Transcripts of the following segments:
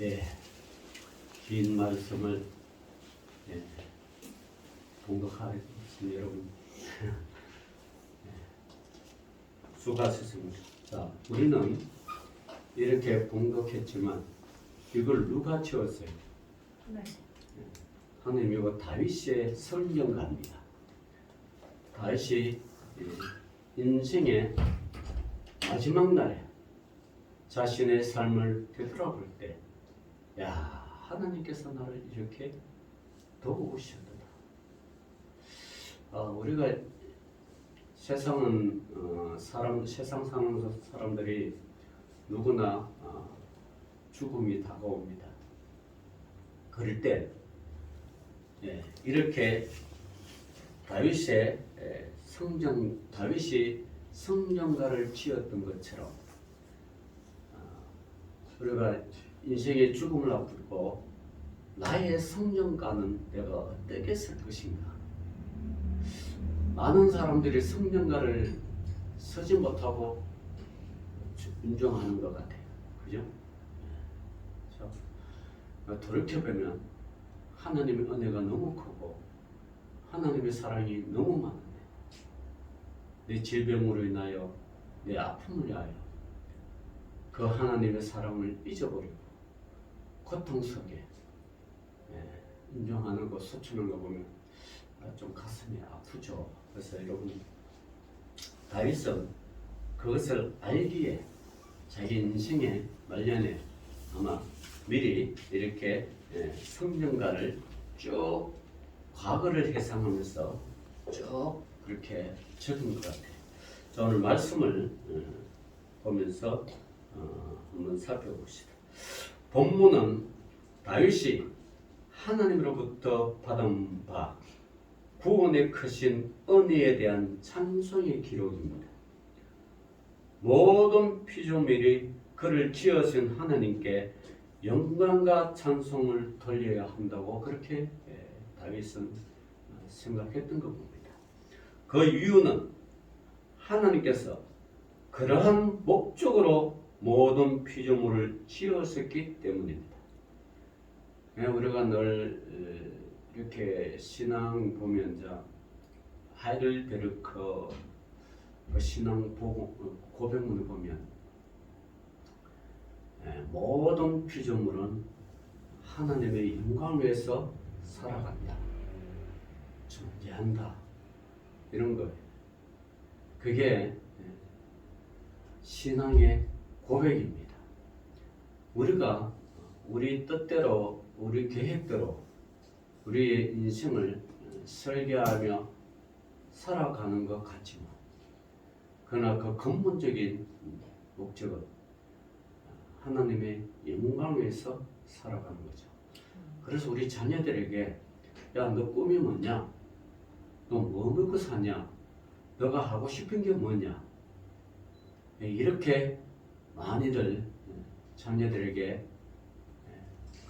예, 긴 말씀을 예, 봉독하겠습니다. 여러분 수고하셨습니다. 자, 우리는 이렇게 봉독했지만 이걸 누가 지었어요? 네. 하나님, 이거 다윗의 성경가입니다. 다윗이 인생의 마지막 날에 자신의 삶을 되돌아볼 때, 야, 하나님께서 나를 이렇게 도우셨다. 우리가 세상은 세상 사는 사람들이 누구나 죽음이 다가옵니다. 그럴 때 이렇게 다윗이 성전가를 지었던 것처럼 우리가 인생의 죽음을 앞두고 나의 성전가는 내가 어떻게 쓸 것인가. 많은 사람들이 성전가를 쓰지 못하고 인정하는 것 같아요. 그죠? 돌이켜보면 하나님의 은혜가 너무 크고 하나님의 사랑이 너무 많은데 내 질병으로 인하여 내 아픔을 위하여 그 하나님의 사랑을 잊어버리고 고통 속에 인정하는 거, 소치는 거 보면 좀 가슴이 아프죠. 그래서 여러분, 다윗은 그것을 알기에 자기 인생의 말년에 아마 미리 이렇게 성경가를 쭉 과거를 회상하면서 쭉 그렇게 적은 것 같아요. 자, 오늘 말씀을 보면서 한번 살펴봅시다. 본문은 다윗이 하나님으로부터 받은 바 구원의 크신 은혜에 대한 찬송의 기록입니다. 모든 피조물이 그를 지으신 하나님께 영광과 찬송을 돌려야 한다고 그렇게 다윗은 생각했던 것 봅니다. 그 이유는 하나님께서 그러한 목적으로 모든 피조물을 지으셨기 때문입니다. 우리가 늘 이렇게 신앙 보면 하이델베르크 신앙 고백문을 보면 모든 피조물은 하나님의 영광을 위해서 살아간다, 존재한다, 이런 거예요. 그게 신앙의 고백입니다. 우리가 우리 뜻대로, 우리 계획대로 우리의 인생을 설계하며 살아가는 것 같지만, 그러나 그 근본적인 목적은 하나님의 영광을 위해서 살아가는 거죠. 그래서 우리 자녀들에게, 야, 너 꿈이 뭐냐? 너 뭐 먹고 사냐? 너가 하고 싶은 게 뭐냐? 이렇게 많이들 자녀들에게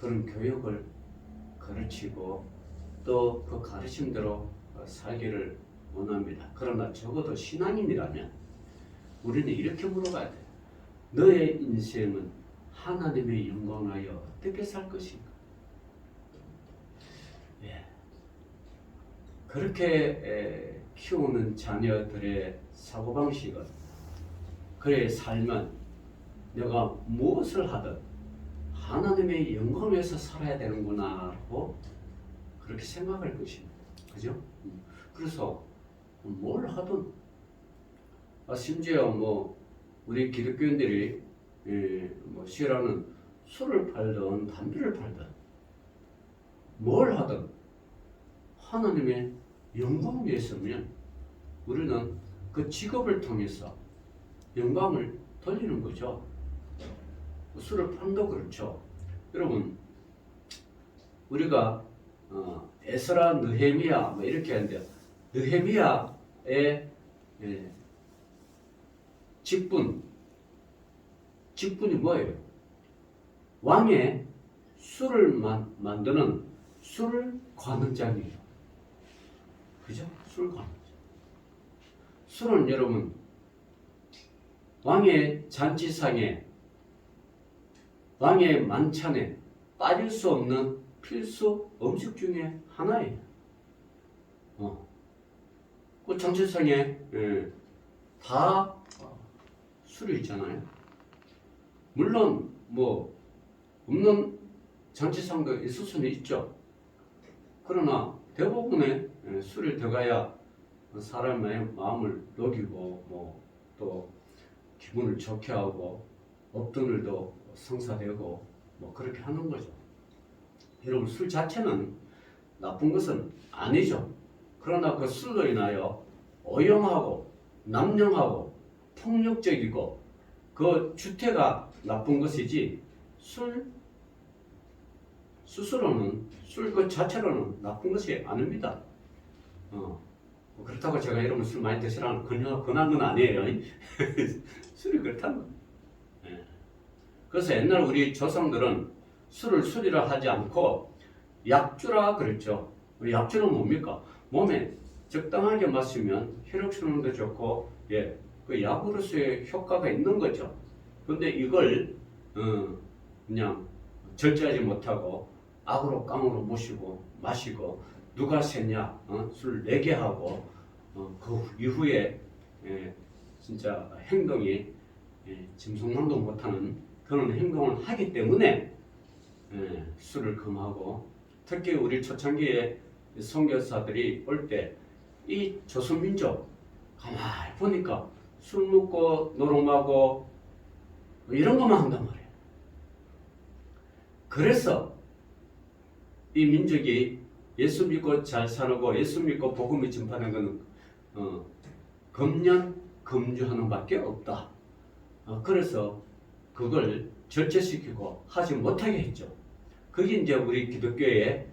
그런 교육을 가르치고 또 그 가르침대로 살기를 원합니다. 그러나 적어도 신앙인이라면 우리는 이렇게 물어봐야 돼요. 너의 인생은 하나님의 영광하여 어떻게 살 것인가? 그렇게 키우는 자녀들의 사고방식은, 그의 삶은 내가 무엇을 하든 하나님의 영광을 위해서 살아야 되는구나 라고 그렇게 생각할 것입니다. 그죠? 그래서 뭘 하든, 심지어 우리 기독교인들이 싫어하는 술을 팔든 담배를 팔든 뭘 하든 하나님의 영광을 위해서면 우리는 그 직업을 통해서 영광을 돌리는 거죠. 술을 판도 그렇죠. 여러분, 우리가 에스라, 느헤미야 이렇게 하는데, 느헤미야의 직분이 뭐예요? 왕의 술을 만드는 술 관원장이에요. 그죠? 술 관원장. 술은 여러분 왕의 잔치상에 왕의 만찬에 빠질 수 없는 필수 음식 중에 하나예요. 그 정체성에 다 술이 있잖아요. 물론 뭐 없는 정체성도 있을 수는 있죠. 그러나 대부분의 술을 들어가야 사람의 마음을 녹이고 뭐 또 기분을 좋게 하고 업돈을도 성사되고 뭐 그렇게 하는 거죠. 여러분 술 자체는 나쁜 것은 아니죠. 그러나 그 술로 인하여 오용하고 남용하고 폭력적이고 그 주태가 나쁜 것이지 술 스스로는 술 그 자체로는 나쁜 것이 아닙니다. 그렇다고 제가 여러분 술 많이 드시라는 권한 건 아니에요. 술이 그렇다는 거예요. 그래서 옛날 우리 조상들은 술을 술이라 하지 않고 약주라 그랬죠. 약주는 뭡니까? 몸에 적당하게 마시면 혈액순환도 좋고 그 약으로서의 효과가 있는 거죠. 근데 이걸 그냥 절제하지 못하고 악으로 깡으로 마시고 누가 샜냐 술 4개 하고 그 이후에 진짜 행동이 짐승만도 못하는 그런 행동을 하기 때문에 술을 금하고 특히 우리 초창기에 선교사들이 올 때 이 조선민족 가만히 보니까 술 먹고 노름하고 이런 것만 한단 말이에요. 그래서 이 민족이 예수 믿고 잘 살고 예수 믿고 복음이 전파된 것은 금년 금주하는 밖에 없다. 그래서 그걸 절제시키고 하지 못하게 했죠. 그게 이제 우리 기독교의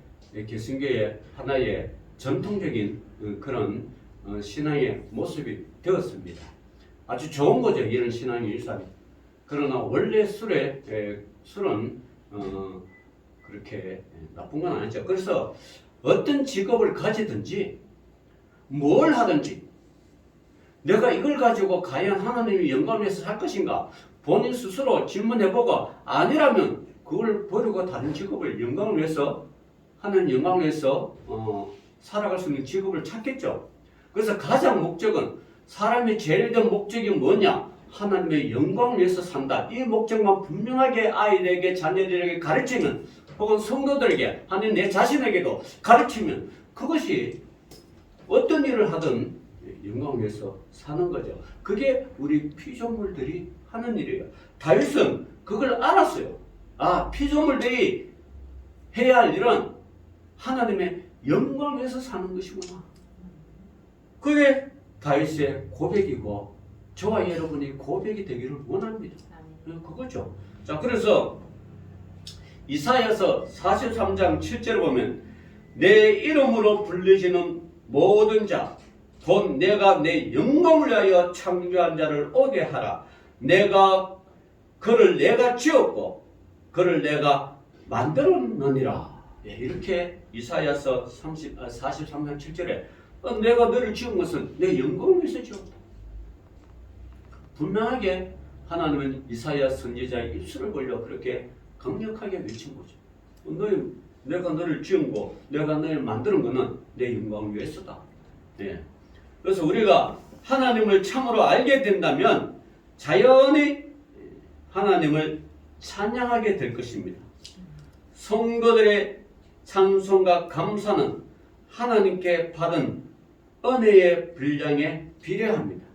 개신교의 하나의 전통적인 그런 신앙의 모습이 되었습니다. 아주 좋은 거죠. 이런 신앙의 일상이. 그러나 원래 술은 그렇게 나쁜 건 아니죠. 그래서 어떤 직업을 가지든지 뭘 하든지 내가 이걸 가지고 과연 하나님의 영광을 위해서 할 것인가 본인 스스로 질문해보고 아니라면 그걸 버리고 다른 직업을 영광을 위해서 하는 영광을 위해서 살아갈 수 있는 직업을 찾겠죠. 그래서 가장 목적은 사람의 제일 된 목적이 뭐냐? 하나님의 영광을 위해서 산다. 이 목적만 분명하게 아이들에게 자녀들에게 가르치면 혹은 성도들에게 아니 내 자신에게도 가르치면 그것이 어떤 일을 하든 영광을 위해서 사는 거죠. 그게 우리 피조물들이 하는 일이에요. 다윗은 그걸 알았어요. 피조물들이 해야 할 일은 하나님의 영광을 위해서 사는 것이구나. 그게 다윗의 고백이고 저와 여러분이 고백이 되기를 원합니다. 그거죠. 자, 그래서 이사야서 43장 7절을 보면 내 이름으로 불리시는 모든 자 곧 내가 내 영광을 위하여 창조한 자를 오게 하라. 그를 내가 지었고 그를 내가 만들었느니라. 이렇게 이사야서 43장 7절에 내가 너를 지은 것은 내 영광을 위해서 지었다. 분명하게 하나님은 이사야 선지자의 입술을 벌려 그렇게 강력하게 외친 거죠. 내가 너를 지은 거, 내가 너를 만드는 것은 내 영광을 위해서다. 그래서 우리가 하나님을 참으로 알게 된다면 자연히 하나님을 찬양하게 될 것입니다. 성도들의 찬송과 감사는 하나님께 받은 은혜의 분량에 비례합니다.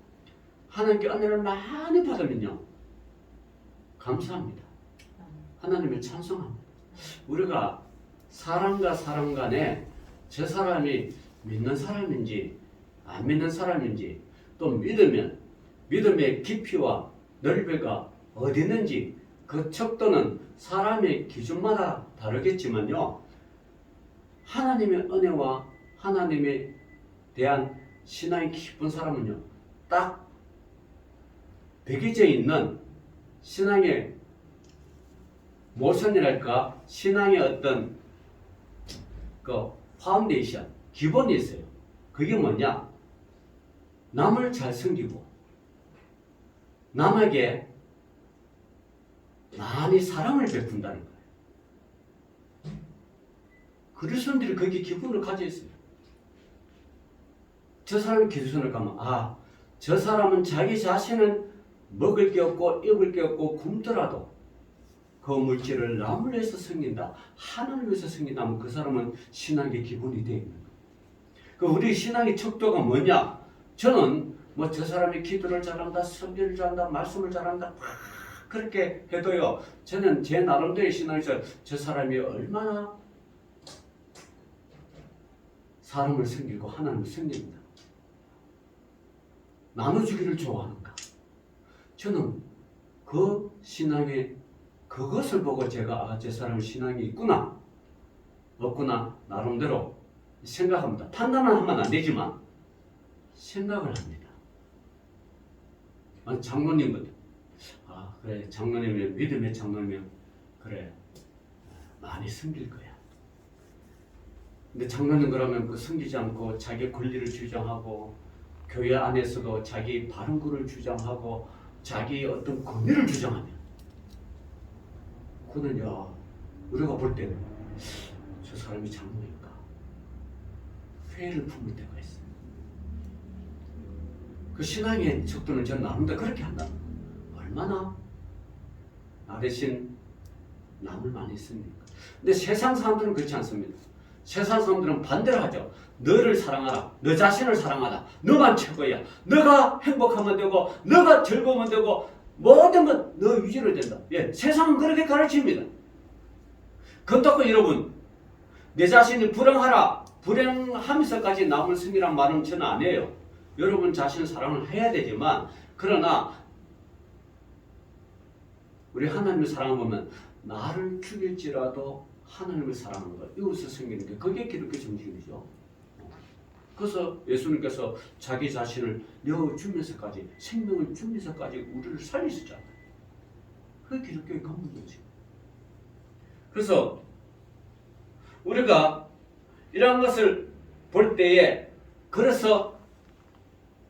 하나님께 은혜를 많이 받으면요 감사합니다. 하나님을 찬송합니다. 우리가 사람과 사람 간에 저 사람이 믿는 사람인지 안 믿는 사람인지 또 믿으면 믿음의 깊이와 넓이가 어디 있는지 그 척도는 사람의 기준마다 다르겠지만요 하나님의 은혜와 하나님에 대한 신앙이 깊은 사람은요 딱 배기져 있는 신앙의 모션이랄까 신앙의 어떤 그 파운데이션 기본이 있어요. 그게 뭐냐? 남을 잘 섬기고 남에게 많이 사랑을 베푼다는 거예요. 그리스도인들이 거기에 기분을 가져 있어요. 저 사람이 기도선을 가면 저 사람은 자기 자신은 먹을 게 없고 입을 게 없고 굶더라도 그 물질을 남을 위해서 섬긴다. 하나님을 위해서 섬긴다면 그 사람은 신앙의 기본이 되어 있는 거예요. 그 우리 신앙의 척도가 뭐냐? 저는 뭐 저 사람이 기도를 잘한다, 선교를 잘한다, 말씀을 잘한다 그렇게 해도요. 저는 제 나름대로의 신앙에서 저 사람이 얼마나 사람을 섬기고 하나님을 섬깁니다. 나눠주기를 좋아하는가? 저는 그 신앙의 그것을 보고 제가 저 사람의 신앙이 있구나 없구나 나름대로 생각합니다. 판단은 하면 안 되지만 생각을 합니다. 장로님은 그래 장로님이 믿음의 장로면 그래 많이 섬길 거야. 근데 장로님 그러면 그 섬기지 않고 자기 권리를 주장하고 교회 안에서도 자기 바른 글을 주장하고 자기 어떤 권위를 주장하면 그는 우리가 볼 때는 저 사람이 장로인가 회의를 품을 때가 있어요. 그 신앙의 척도는 저는 나름대로 그렇게 한다. 얼마나 나 대신 남을 많이 씁니까? 근데 세상 사람들은 그렇지 않습니다. 세상 사람들은 반대로 하죠. 너를 사랑하라. 너 자신을 사랑하라. 너만 최고야. 너가 행복하면 되고 너가 즐거우면 되고 모든 건 너 위주로 된다. 세상은 그렇게 가르칩니다. 그렇다고 여러분 내 자신이 불행하라. 불행하면서까지 남을 섬기란 말은 저는 안 해요. 여러분 자신 사랑을 해야 되지만 그러나 우리 하나님을 사랑하면 나를 죽일지라도 하나님을 사랑하는 것, 이웃을 섬기는 게 그게 기독교 정신이죠. 그래서 예수님께서 자기 자신을 내어주면서까지 생명을 주면서까지 우리를 살리셨잖아요. 그게 기독교의 근본이죠. 그래서 우리가 이러한 것을 볼 때에 그래서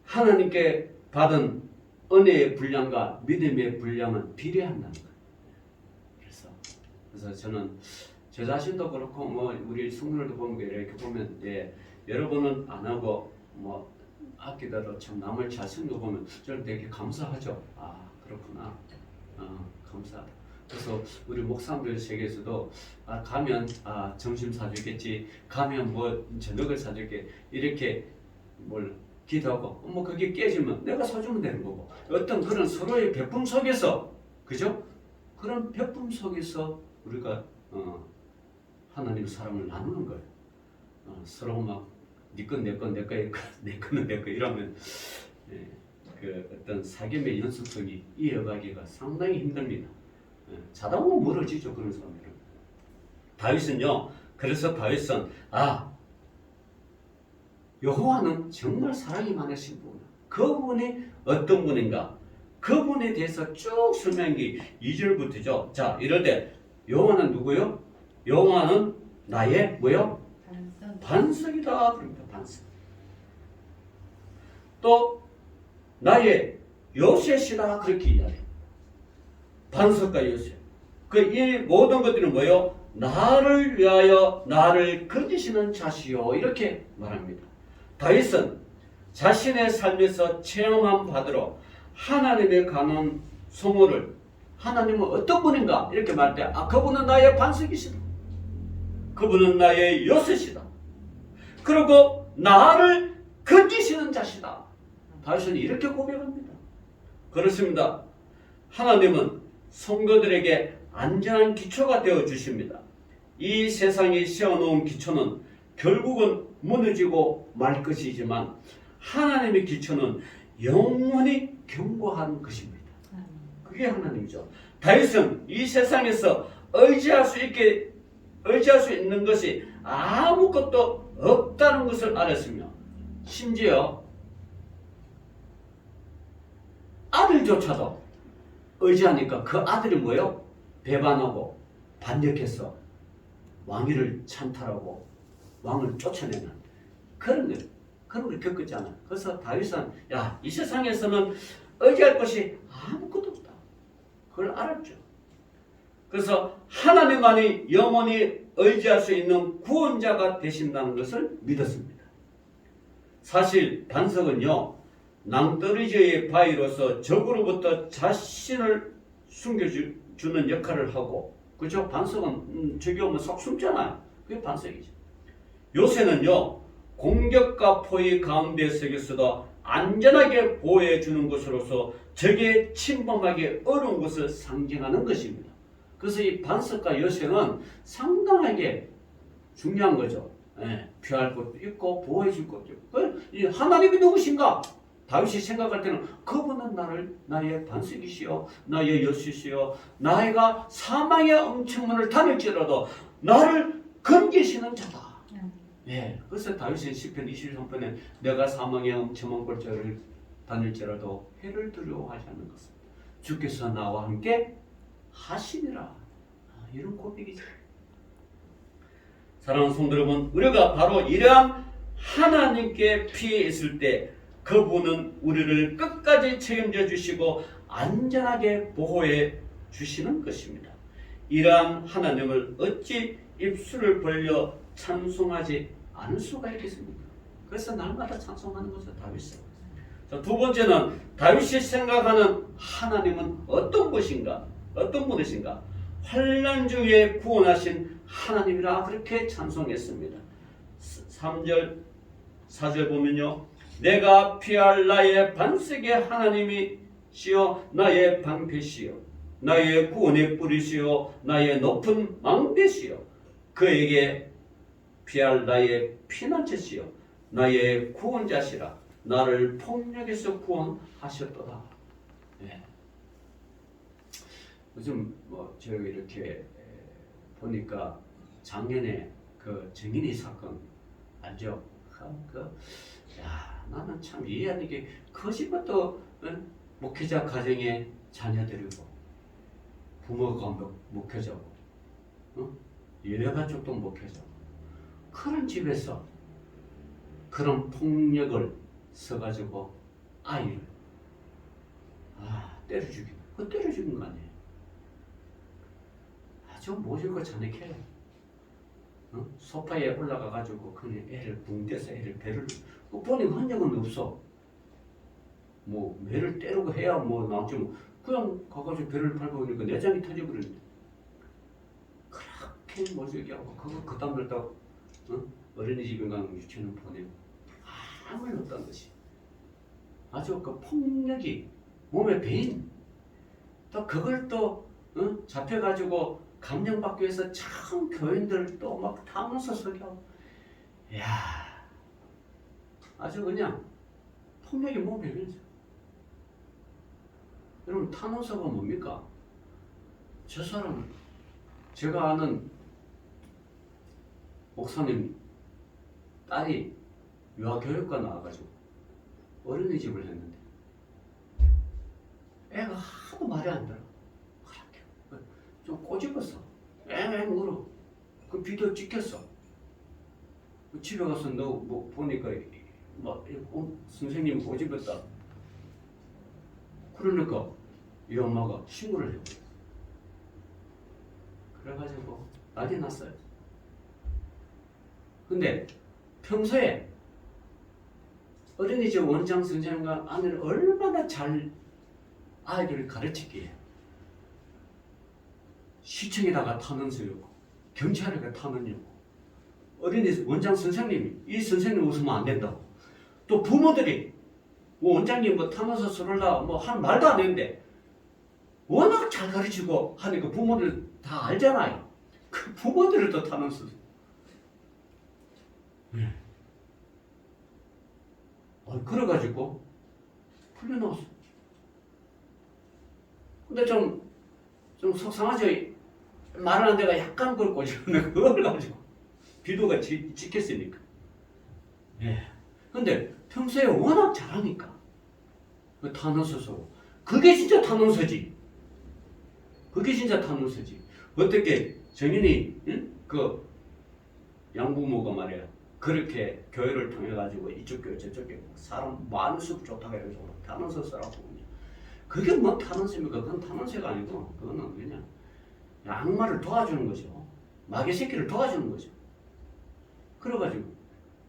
하나님께 받은 은혜의 분량과 믿음의 분량은 비례한다는 거예요. 그래서 저는 제 자신도 그렇고 우리 성도들도 보면 이렇게 보면 여러분은 안 하고 아끼더라도 참 남을 잘 섬겨 보면 저는 되게 감사하죠. 그렇구나. 감사하다. 그래서 우리 목사님들 세계에서도 가면 점심 사주겠지, 가면 저녁을 사줄게 이렇게 기도하고 그게 깨지면 내가 사주면 되는 거고 어떤 그런 서로의 베품 속에서 그죠? 그런 베품 속에서 우리가 하나님의 사랑을 나누는 거예요. 서로 네 건 내 건 내 거는 내 거 이러면 그 어떤 사귐의 연속성이 이어가기가 상당히 힘듭니다. 자다 보면 멀어지죠 그런 사람들은. 다윗은요. 그래서 다윗은 여호와는 정말 사랑이 많으신 분. 그분이 어떤 분인가? 그분에 대해서 쭉 설명한 게 2절부터죠. 자, 이럴 여호와는 누구요? 여호와는 나의 반석이다. 그럽니다. 반석. 또 나의 요셉이다. 그렇게 이야기해요. 반석과 요셉. 이 모든 것들은 뭐요? 나를 위하여 나를 건지시는 자시요. 이렇게 말합니다. 다윗은 자신의 삶에서 체험한 바대로 하나님의 강한 성호를 하나님은 어떤 분인가 이렇게 말할 때 그분은 나의 반석이시다. 그분은 나의 요셉이다. 그리고 나를 건지시는 자시다. 다윗은 이렇게 고백합니다. 그렇습니다. 하나님은 성도들에게 안전한 기초가 되어 주십니다. 이 세상에 세워놓은 기초는 결국은 무너지고 말 것이지만 하나님의 기초는 영원히 견고한 것입니다. 그게 하나님이죠. 다윗은 이 세상에서 의지할 수 있는 것이 아무것도 없다는 것을 알았으며 심지어 아들조차도 의지하니까 그 아들이 뭐예요? 배반하고 반역해서 왕위를 찬탈하고 왕을 쫓아내는 그런 걸 겪었잖아. 그래서 다윗은 이 세상에서는 의지할 것이 아무것도 없다. 그걸 알았죠. 그래서 하나님만이 영원히 의지할 수 있는 구원자가 되신다는 것을 믿었습니다. 사실 반석은요, 낭떠러지의 바위로서 적으로부터 자신을 숨겨주는 역할을 하고, 그죠? 반석은 저기 오면 쏙 숨잖아요. 그게 반석이죠. 요새는요, 공격과 포위 가운데 속에서도 안전하게 보호해 주는 것으로서 적에 침범하기 어려운 것을 상징하는 것입니다. 그래서 이 반석과 요새는 상당하게 중요한 거죠. 예, 피할 것도 있고 보호해 줄 것도 있고. 이 하나님이 누구신가? 다윗이 생각할 때는 그분은 나의 반석이시요, 나의 여수시요, 나이가 사망의 엄청문을 다닐지라도 나를 건기시는 자다. 예, 그래서 다윗은 시편 23편에 내가 사망의 엄청한 골짜기를 다닐지라도 해를 두려워하지 않는 것은 주께서 나와 함께 하시니라. 이런 고백이죠. 사랑하는 성도 여러분, 우리가 바로 이러한 하나님께 피해 있을 때 그분은 우리를 끝까지 책임져 주시고 안전하게 보호해 주시는 것입니다. 이러한 하나님을 어찌 입술을 벌려 찬송하지 않을 수가 있겠습니까? 그래서 날마다 찬송하는 거죠, 다윗은. 자, 두 번째는 다윗이 생각하는 하나님은 어떤 것인가? 어떤 분이신가? 환난 중에 구원하신 하나님이라 그렇게 찬송했습니다. 3절, 4절 보면요. 내가 피할 나의 반석의 하나님이시여 나의 방패시여 나의 구원의 뿌리시여 나의 높은 망대시여 그에게 피할 나의 피난처시여 나의 구원자시라 나를 폭력에서 구원하셨도다. 네. 요즘 제가 이렇게 보니까 작년에 그 정인이 사건 알죠? 나는 참 이해 안 되게 거짓부터 목회자 가정에 자녀들이고 부모가 목회자고 예배가족도 목회자고 그런 집에서 그런 폭력을 써가지고 아이를 때려 죽인 때려 죽인 거 아니에요. 아주 모질고 잔액해요. 소파에 올라가가지고 그냥 애를 붕대서 애를 배를 본인 흔적은 없어. 뭐 매를 때리고 해야 뭐 나오지 뭐 그냥 가가지고 배를 밟아보니까 내장이 터져버렸는데 그렇게 모질게 하고 그거 그 다음날 딱 어린이집인가 유치원 보내고 아무 일 없다는 것이 아주 그 폭력이 몸에 배인 또 그걸 또 잡혀가지고 감정받기 위해서 참 교인들 또 막 타면서 설교하고 이야 아주 그냥 폭력이 몸에 배이죠. 여러분 탄원서가 뭡니까? 저 사람은 제가 아는 목사님 딸이 유아교육과 나와가지고 어린이집을 했는데 애가 하도 말이 안 들어. 좀 꼬집었어. 앵앵 울어. 그 비디오 찍혔어. 집에 가서 너 뭐 보니까 막 선생님 꼬집었다. 그러니까 이 엄마가 신고를 해버렸어. 그래가지고 난리 났어요. 근데 평소에 어린이집 원장 선생님과 아내를 얼마나 잘 아이들을 가르치기에 시청에다가 탄원서였고 경찰에다가 탄원이었고 어린이 원장 선생님이 이 선생님 웃으면 안 된다고 또 부모들이 뭐 원장님 뭐 탄원서 쓰려고 뭐 한 말도 안 했는데 워낙 잘 가르치고 하니까 부모들 다 알잖아요. 그 부모들을 또 탄원서 그래가지고 풀려나왔어. 근데 좀 속상하죠. 말하는 데가 약간 굵고 그걸 가지고 비도가 찍혔으니까. 근데 평소에 워낙 잘하니까 그 탄원서 쓰고 그게 진짜 탄원서지. 그게 진짜 탄원서지. 어떻게 정인이 그 양부모가 말이야 그렇게 교회를 통해 가지고 이쪽 교회 저쪽 교회 사람 많을수록 좋다고 해가지고 탄원서 쓰라고 그게 뭐 탄원서입니까? 그건 탄원서가 아니고 그거는 그냥 악마를 도와주는 거죠. 마귀 새끼를 도와주는 거죠. 그래가지고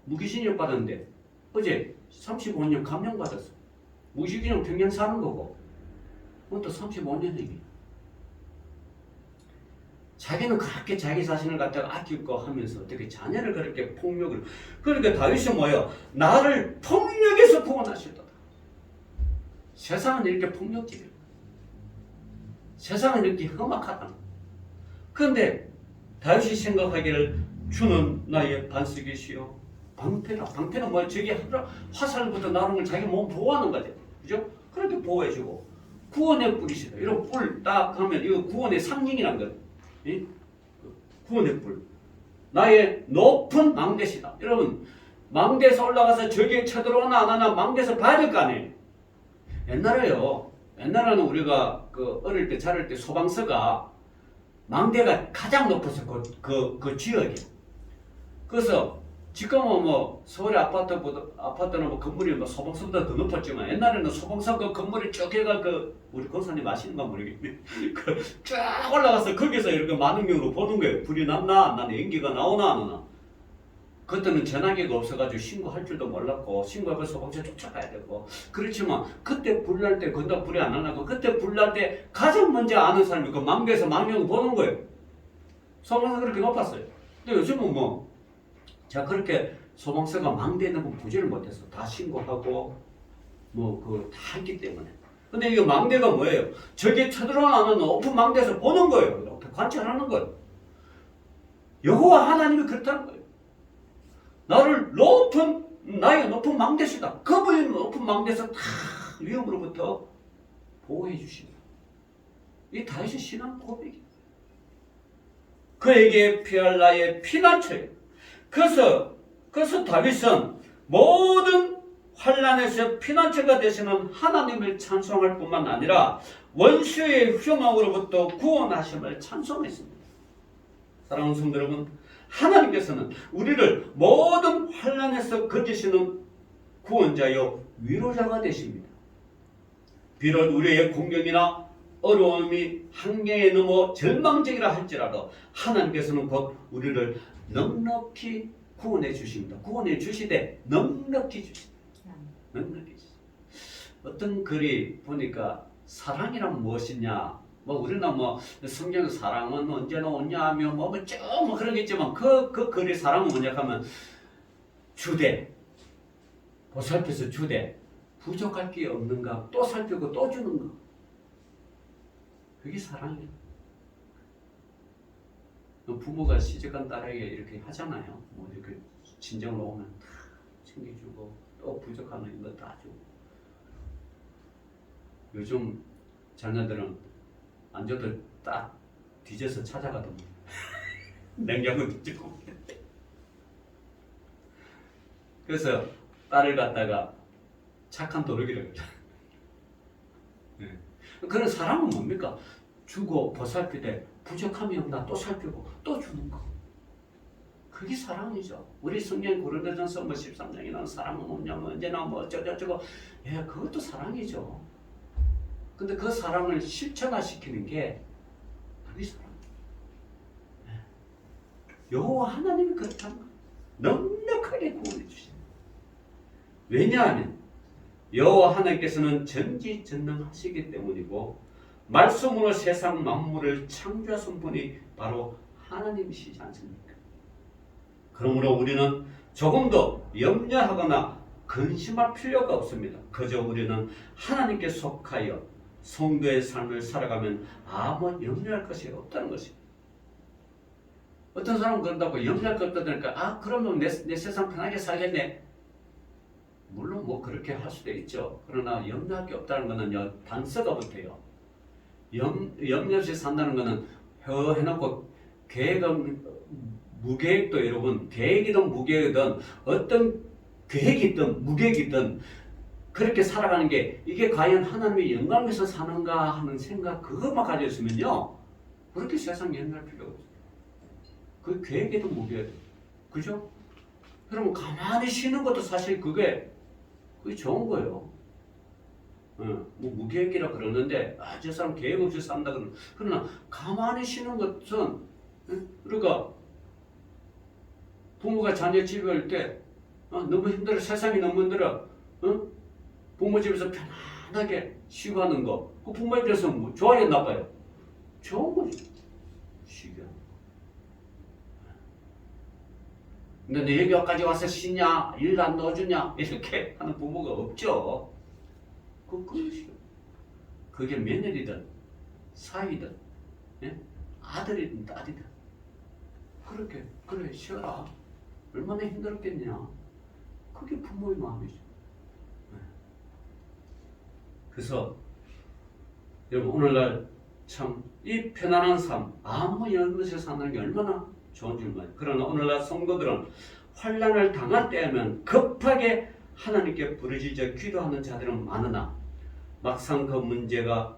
무기징역 받았는데 어제 35년 감형받았어. 무기징역 평생 사는 거고 그것도 35년이게. 자기는 그렇게 자기 자신을 갖다가 아끼고 하면서 어떻게 자녀를 그렇게 폭력을. 그러니까 다윗이 뭐예요? 나를 폭력에서 구원하셨다. 세상은 이렇게 폭력적이야. 세상은 이렇게 험악하다. 그런데 다윗이 생각하기를 주는 나의 반석이시요 방패라. 방패는 뭐야? 저기 화살부터 나오는 걸 자기 몸 보호하는 거죠. 그죠? 그렇게 보호해주고 구원의 뿔이시다. 이런 뿔 딱 하면 이거 구원의 상징이란 거예요. 구원의 뿔. 나의 높은 망대시다. 여러분 망대에서 올라가서 저기에 쳐들어오나 안 하나 망대에서 봐야 될 거 아니에요. 옛날에는 우리가 그 어릴 때 자랄 때 소방서가 망대가 가장 높았어요. 그 지역에. 그래서 지금은 뭐 서울의 아파트는 뭐 건물이 뭐 소방서보다 더 높았지만 옛날에는 소방서 그 건물이 쭉 해가 우리 권사님 아시는가 모르겠네. 쫙 올라가서 거기서 이렇게 만원경으로 보는 거예요. 불이 났나 안 나나, 연기가 나오나 안 나오나. 그때는 전화기가 없어가지고 신고할 줄도 몰랐고 신고하고 소방차 쫓아가야 되고. 그렇지만 그때 불날 때 건다 불이 안 나고 그때 불날 때 가장 먼저 아는 사람이 그 망대에서 망경을 보는 거예요. 소방서 그렇게 높았어요. 근데 요즘은 뭐 자 그렇게 소방서가 망대에 있는 거 보지를 못했어. 다 신고하고 뭐 그거 다 했기 때문에. 근데 이 망대가 뭐예요? 저기 쳐들어가는 높은 망대에서 보는 거예요. 이렇게 관찰하는 거예요. 여호와 하나님이 그렇다는 거예요. 나의 높은 망대시다. 그분이 높은 망대에서 다 위험으로부터 보호해 주신다. 이 다윗의 신앙 고백이에요. 그에게 피할 나의 피난처예요. 그래서 다윗은 모든 환난에서 피난처가 되시는 하나님을 찬송할 뿐만 아니라 원수의 흉악으로부터 구원하심을 찬송했습니다. 사랑하는 성도 여러분, 하나님께서는 우리를 모든 환난에서 거두시는 구원자요 위로자가 되십니다. 비록 우리의 공경이나 어려움이 한계에 넘어 절망적이라 할지라도 하나님께서는 곧 우리를 넉넉히 구원해 주십니다. 구원해 주시되 넉넉히 주십니다. 넉넉히 주십니다. 어떤 글이 보니까 사랑이란 무엇이냐? 뭐 우리는 뭐 성경 사랑은 언제나 오냐 하며 뭐 그런 게 있지만 그 글의 사랑은 뭐냐 하면 주되 보살펴서 주되 부족할 게 없는가 또 살피고 또 주는가. 그게 사랑이에요. 부모가 시집간 딸에게 이렇게 하잖아요. 뭐 이렇게 친정으로 오면 다 챙겨주고 또 부족한 거 다 주고. 요즘 자녀들은 안 줘도 딱 뒤져서 찾아가더만. 냉장고 뒤집고. 그래서 딸을 갖다가 착한 도둑이라고 그러죠. 네. 그런 사랑은 뭡니까? 주고 보살피되 부족함이 없나 또 살피고 또 주는 거. 그게 사랑이죠. 우리 성경 고린도전서 13장에 나오는 사랑은 뭐냐면 언제나 뭐 어쩌고 예, 그것도 사랑이죠. 근데 그 사랑을 실천화시키는 게 그게 사랑이에요. 여호와 하나님이 그렇다는 거예요. 넉넉하게 구원해 주십니다. 왜냐하면 여호와 하나님께서는 전지전능하시기 때문이고 말씀으로 세상 만물을 창조하신 분이 바로 하나님이시지 않습니까? 그러므로 우리는 조금도 염려하거나 근심할 필요가 없습니다. 그저 우리는 하나님께 속하여 성도의 삶을 살아가면 아무 염려할 것이 없다는 것입니다. 어떤 사람은 그런다고 염려할 것 없다니까 그러면 내 세상 편하게 살겠네. 물론 뭐 그렇게 할 수도 있죠. 그러나 염려할 게 없다는 것은요 단서가 붙어요. 염려 없이 산다는 것은 해놓고 계획은 무계획도 여러분 계획이든 무계획이든 어떤 계획이든 무계획이든 그렇게 살아가는 게 이게 과연 하나님의 영광에서 사는가 하는 생각 그것만 가지고 있으면요 그렇게 세상 염려할 필요가 없어요. 그 계획이든 무계획이든 그죠? 그러면 가만히 쉬는 것도 사실 그게 좋은 거예요. 뭐 무계획이라 그러는데 저 사람 계획 없이 산다 그러나 가만히 쉬는 것은 그러니까 부모가 자녀 집에 올 때 너무 힘들어 세상이 너무 힘들어 부모 집에서 편안하게 쉬고 하는 거 그 부모 입장에서 뭐 좋아요 나빠요? 좋은 거지. 쉬게. 근데 너 여기까지 와서 쉬냐? 일 안 넣어주냐? 이렇게 하는 부모가 없죠. 그것이요. 그게 며느리든 사위든 아들이든 딸이든 그렇게 그래 쉬어라. 얼마나 힘들었겠냐. 그게 부모의 마음이죠. 그래서 여러분 오늘날 참 이 편안한 삶 아무 연 것에 사는 게 얼마나 좋은 줄 몰라요. 그러나 오늘날 성도들은 환난을 당할 때면 급하게 하나님께 부르짖어 기도하는 자들은 많으나 막상 그 문제가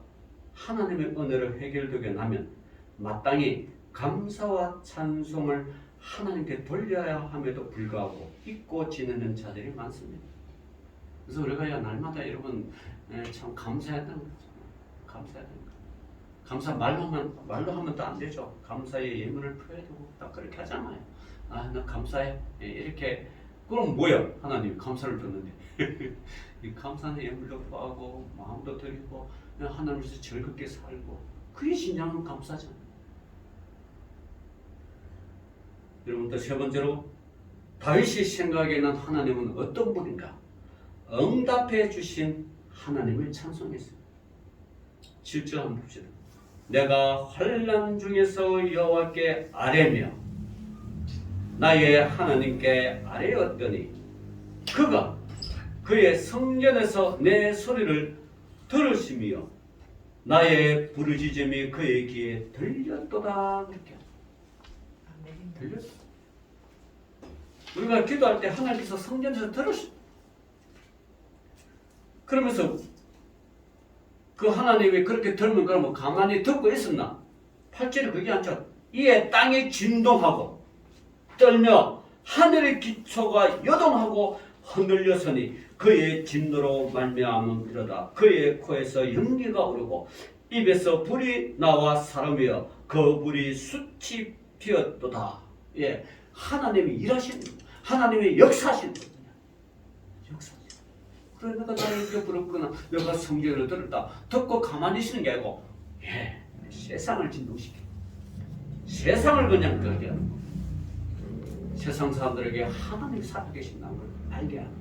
하나님의 은혜로 해결되게 나면 마땅히 감사와 찬송을 하나님께 돌려야 함에도 불구하고 잊고 지내는 자들이 많습니다. 그래서 우리가 날마다 여러분 참 감사해야 되는 거죠. 감사해야 되는 거죠. 감사 말로 하면 또 안 되죠. 감사의 예문을 표해야 되고 딱 그렇게 하잖아요. 나 감사해 이렇게 그럼 뭐야? 하나님 감사를 줬는데 이 감사는 예물도 구하고 마음도 드리고 하나님께서 즐겁게 살고 그게 신앙은 감사잖아요. 여러분 또 세 번째로 다윗이 생각에는 하나님은 어떤 분인가? 응답해 주신 하나님을 찬송했습니다. 7절 한번 봅시다. 내가 환난 중에서 여호와께 아뢰며 나의 하나님께 아뢰었더니 그가 그의 성전에서 내 소리를 들으시며 나의 부르짖음이 그의 귀에 들렸도다. 그렇게 들렸어. 우리가 기도할 때 하나님께서 성전에서 들으시. 그러면서 그 하나님이 그렇게 들면 그러면 가만히 듣고 있었나? 8절에 그게 않죠. 이에 땅이 진동하고 떨며 하늘의 기초가 요동하고 흔들렸으니 그의 진노로 말미암은 이러다. 그의 코에서 연기가 오르고 입에서 불이 나와 사람이여 그 불이 숯이 피었도다. 예, 하나님이 일하시는 거예요. 하나님이 역사하시는 거예요. 역사하시는 거예요. 그래 내가 나에게 부르거나 내가 성경을 들었다. 듣고 가만히 있는 게 아니고 세상을 진동시켜. 세상을 그냥 그렇게 하는 거예요. 세상 사람들에게 하나님이 살아계신다는 걸 알게 하는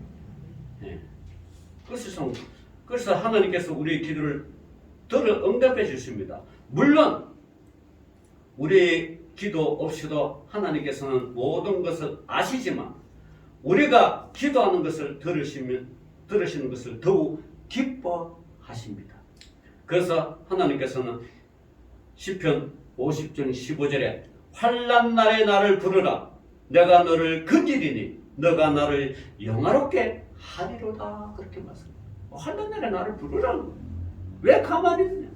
거예요. 그래서 하나님께서 우리의 기도를 응답해 주십니다. 물론 우리의 기도 없이도 하나님께서는 모든 것을 아시지만 우리가 기도하는 것을 들으시는 것을 더욱 기뻐하십니다. 그래서 하나님께서는 시편 50편 15절에 환난 날에 나를 부르라 내가 너를 건지리니 너가 나를 영화롭게 하리로다. 그렇게 말씀합니다. 환난 날에 나를 부르라는 거예요. 왜 가만히 있느냐?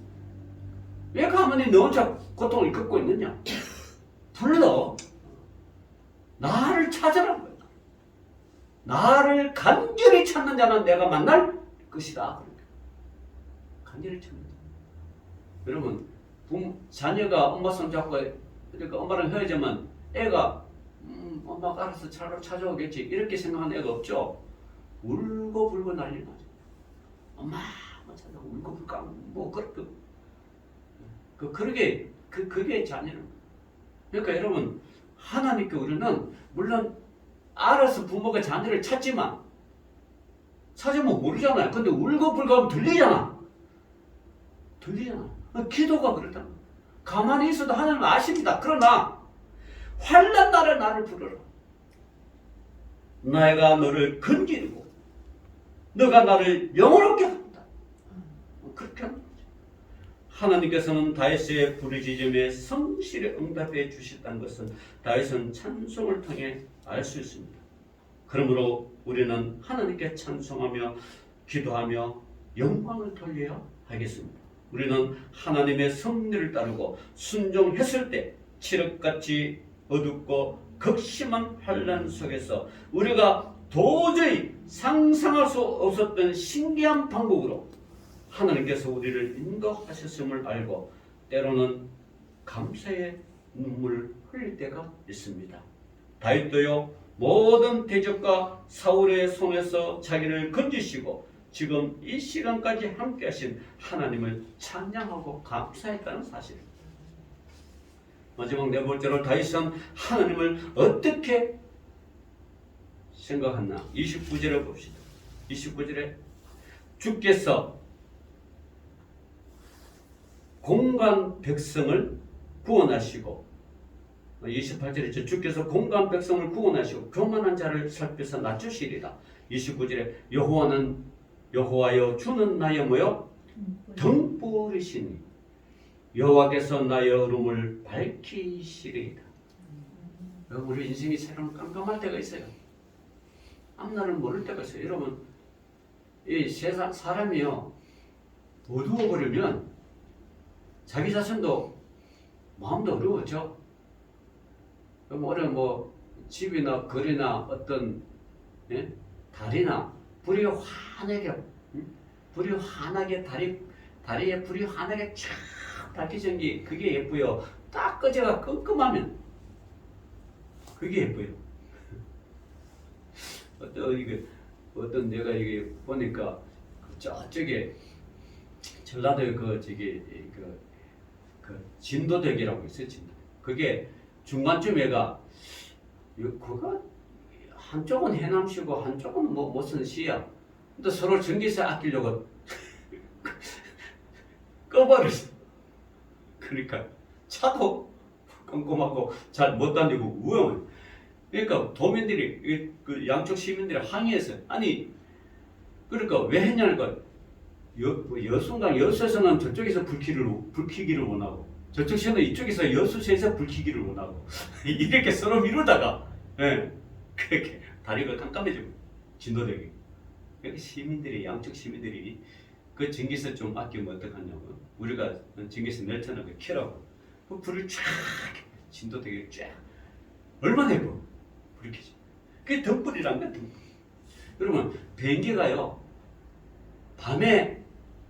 왜 가만히 너 혼자 고통을 겪고 있느냐? 불러. 나를 찾으라는 거야. 나를 간절히 찾는 자는 내가 만날 것이다. 간절히 찾는 자. 여러분, 자녀가 엄마 손 잡고 그러니까 엄마랑 헤어지면 애가 엄마가 알아서 찾아오겠지 이렇게 생각하는 애가 없죠. 울고불고 난리 나죠. 엄마 찾아 울고불고 뭐 그게 자녀는. 그러니까 여러분 하나님께 우리는 물론 알아서 부모가 자녀를 찾지만 모르잖아요. 근데 울고불고 하면 들리잖아. 기도가 그렇다. 가만히 있어도 하나님 아십니다. 그러나 환난 날에 나를 부르라. 내가 너를 건지리고 너가 나를 영원롭게 한다. 그렇게 하는 거죠. 하나님께서는 다윗의 부르짖음에 성실히 응답해 주셨다는 것은 다윗은 찬송을 통해 알 수 있습니다. 그러므로 우리는 하나님께 찬송하며 기도하며 영광을 돌려야 하겠습니다. 우리는 하나님의 섭리를 따르고 순종했을 때 칠흑같이 어둡고 극심한 환난 속에서 우리가 도저히 상상할 수 없었던 신기한 방법으로 하나님께서 우리를 인도하셨음을 알고 때로는 감사의 눈물을 흘릴 때가 있습니다. 다윗도요, 모든 대적과 사울의 손에서 자기를 건지시고 지금 이 시간까지 함께 하신 하나님을 찬양하고 감사했다는 사실입니다. 마지막 네 번째로 다윗은 하나님을 어떻게 생각했나? 29절을 봅시다. 29절에 주께서 공간 백성을 구원하시고, 28절에 주께서 공간 백성을 구원하시고 교만한 자를 살펴서 낮추시리라. 29절에 여호와여 주는 나의 뭐요? 등불이시니 여호와께서 나의 어둠을 밝히시리이다. 우리 인생이 새로운 깜깜할 때가 있어요. 앞날을 모를 때가 있어요. 여러분, 이 세상 사람이요, 어두워 버리면 자기 자신도 마음도 어려워져. 집이나 거리나 어떤 달이나 불이 환하게 다리에 불이 환하게 쫙 밝혀진 게 그게 예쁘요. 딱 꺼져가 끔끔하면 그게 예뻐요. 어떤 내가 이게 보니까 저쪽에 전라도에 그 진도대교라고 있어요. 그게 중간쯤에가 그거 한쪽은 해남시고 한쪽은 무슨 시야. 근데 서로 전기세 아끼려고 꺼버렸어. 그러니까 차도 꼼꼼하고 잘 못 다니고 위험해. 그러니까 도민들이 그 양쪽 시민들이 항의했어요. 아니 그러니까 왜 했냐니까 여순강 여수에서는 저쪽에서 불 켜기를 원하고 저쪽에서는 이쪽에서 여수시에서 불 켜기를 원하고 이렇게 서로 미루다가 그렇게 다리가 깜깜해지고 진도대교. 그러니까 시민들이 양쪽 시민들이 그 전기세 좀 아끼면 어떡하냐고. 우리가 전기세 낼 테니까 켜라고. 그 불을 쫙 진도대교 쫙 얼마나 예뻐. 불이 켜져. 그게 등불이란 거야. 등불. 여러분 비행기가요 밤에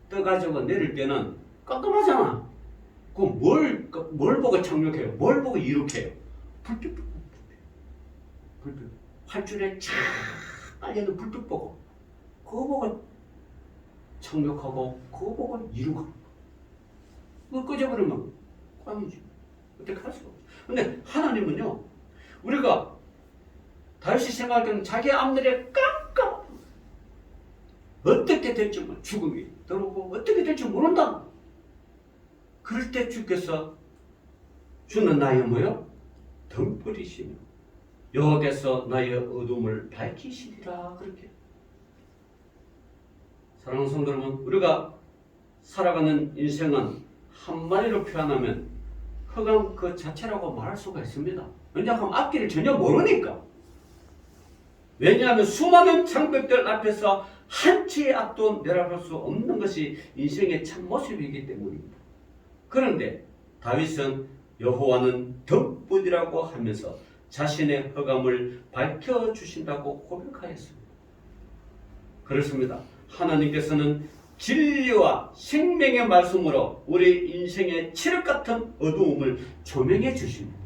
떠가지고 내릴 때는 깜깜하잖아. 그럼 뭘 보고 착륙해요? 뭘 보고 이륙해요? 불빛. 활줄에 쫙 깔려있는 불빛 보고 그거 보고 착륙하고 그거 보고 이륙하고. 그거 꺼져버리면 꽝이지. 어떻게 할 수가 없어. 근데 하나님은요, 우리가 다윗이 생각할 때는 자기 앞날에 깜깜 어떻게 될지 죽음이 들어오고 어떻게 될지 모른다. 그럴 때 주께서 주는 나의 뭐요? 등불이시며 여호와께서 나의 어둠을 밝히시리라. 그렇게. 사랑하는 성도 여러분, 우리가 살아가는 인생은 한마디로 표현하면 흑암 그 자체라고 말할 수가 있습니다. 왜냐하면 앞길을 전혀 모르니까. 왜냐하면 수많은 장벽들 앞에서 한 치의 앞도 내려갈 수 없는 것이 인생의 참 모습이기 때문입니다. 그런데 다윗은 여호와는 등불이라고 하면서 자신의 흑암을 밝혀주신다고 고백하였습니다. 그렇습니다. 하나님께서는 진리와 생명의 말씀으로 우리 인생의 칠흑 같은 어두움을 조명해 주십니다.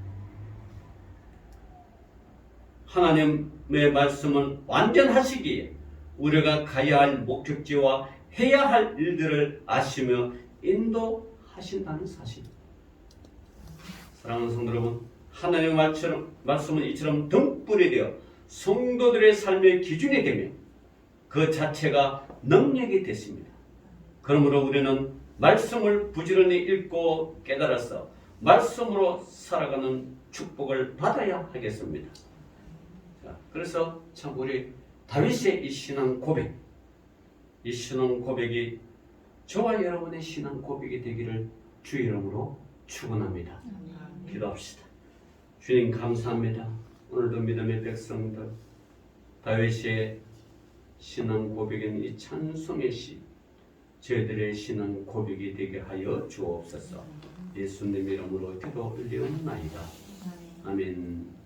하나님의 말씀은 완전하시기에 우리가 가야 할 목적지와 해야 할 일들을 아시며 인도하신다는 사실. 사랑하는 성도 여러분, 하나님의 말씀은 이처럼 등불이 되어 성도들의 삶의 기준이 되며 그 자체가 능력이 됐습니다. 그러므로 우리는 말씀을 부지런히 읽고 깨달아서 말씀으로 살아가는 축복을 받아야 하겠습니다. 자, 그래서 참 우리 다윗의 이 신앙 고백, 이 신앙 고백이 저와 여러분의 신앙 고백이 되기를 주의 이름으로 축원합니다. 기도합시다. 주님 감사합니다. 오늘도 믿음의 백성들 다윗의 신앙 고백인 이 찬송의 시 저희들의 신앙 고백이 되게 하여 주옵소서. 예수님 이름으로 기도 올리옵나이다. 아멘.